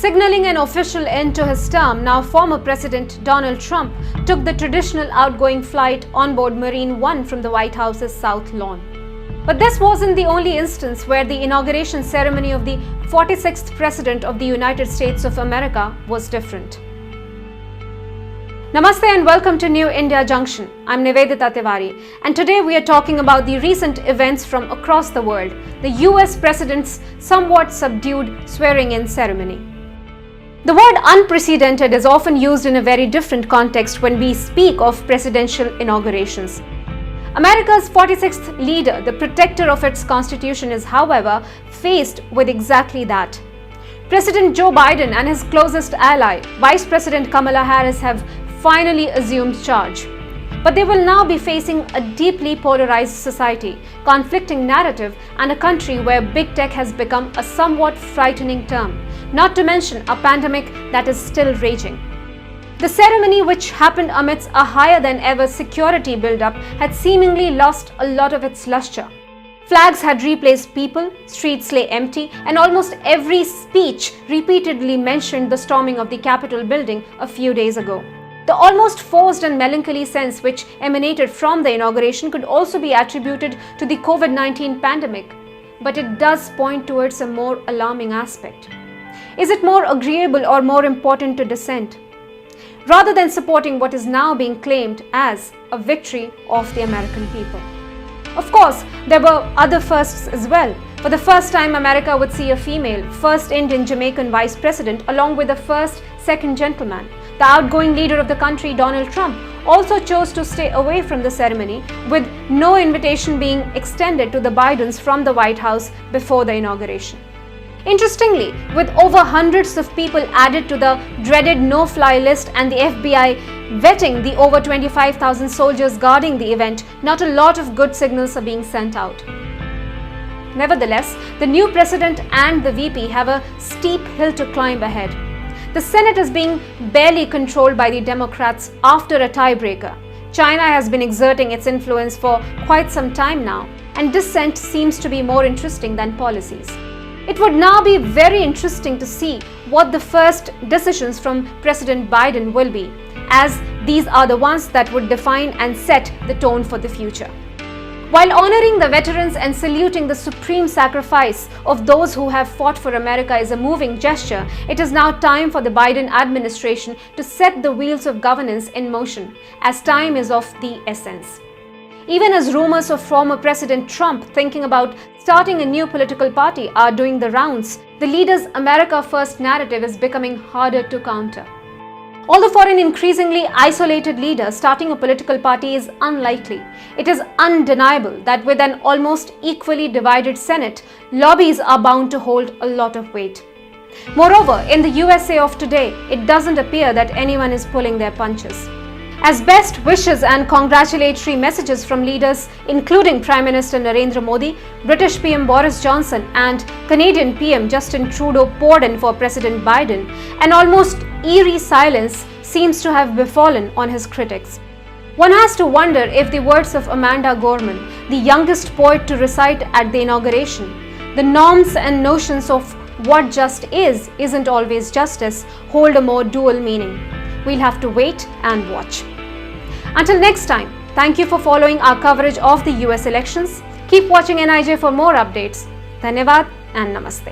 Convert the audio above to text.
Signaling an official end to his term, now former President Donald Trump took the traditional outgoing flight on board Marine One from the White House's South Lawn. But this wasn't the only instance where the inauguration ceremony of the 46th President of the United States of America was different. Namaste and welcome to New India Junction. I'm Nivedita Tiwari, and today we are talking about the recent events from across the world, the US President's somewhat subdued swearing-in ceremony. The word unprecedented is often used in a very different context when we speak of presidential inaugurations. America's 46th leader, the protector of its constitution, is, however, faced with exactly that. President Joe Biden and his closest ally, Vice President Kamala Harris, have finally assumed charge. But they will now be facing a deeply polarized society, conflicting narrative, and a country where big tech has become a somewhat frightening term, not to mention a pandemic that is still raging. The ceremony, which happened amidst a higher than ever security buildup, had seemingly lost a lot of its luster. Flags had replaced people, streets lay empty, and almost every speech repeatedly mentioned the storming of the Capitol building a few days ago. The almost forced and melancholy sense which emanated from the inauguration could also be attributed to the COVID-19 pandemic, but it does point towards a more alarming aspect. Is it more agreeable or more important to dissent, rather than supporting what is now being claimed as a victory of the American people? Of course, there were other firsts as well. For the first time, America would see a female, first Indian Jamaican vice president, along with the first second gentleman. The outgoing leader of the country, Donald Trump, also chose to stay away from the ceremony, with no invitation being extended to the Bidens from the White House before the inauguration. Interestingly, with over hundreds of people added to the dreaded no-fly list and the FBI vetting the over 25,000 soldiers guarding the event, not a lot of good signals are being sent out. Nevertheless, the new president and the VP have a steep hill to climb ahead. The Senate is being barely controlled by the Democrats after a tiebreaker. China has been exerting its influence for quite some time now, and dissent seems to be more interesting than policies. It would now be very interesting to see what the first decisions from President Biden will be, as these are the ones that would define and set the tone for the future. While honoring the veterans and saluting the supreme sacrifice of those who have fought for America is a moving gesture, it is now time for the Biden administration to set the wheels of governance in motion, as time is of the essence. Even as rumors of former President Trump thinking about starting a new political party are doing the rounds, the leader's America First narrative is becoming harder to counter. Although for an increasingly isolated leader, starting a political party is unlikely, it is undeniable that with an almost equally divided Senate, lobbies are bound to hold a lot of weight. Moreover, in the USA of today, it doesn't appear that anyone is pulling their punches. As best wishes and congratulatory messages from leaders including Prime Minister Narendra Modi, British PM Boris Johnson, and Canadian PM Justin Trudeau poured in for President Biden, an almost eerie silence seems to have befallen on his critics. One has to wonder if the words of Amanda Gorman, the youngest poet to recite at the inauguration, the norms and notions of what just isn't always justice, hold a more dual meaning. We'll have to wait and watch. Until next time, thank you for following our coverage of the US elections. Keep watching NIJ for more updates. Dhanyavad and Namaste.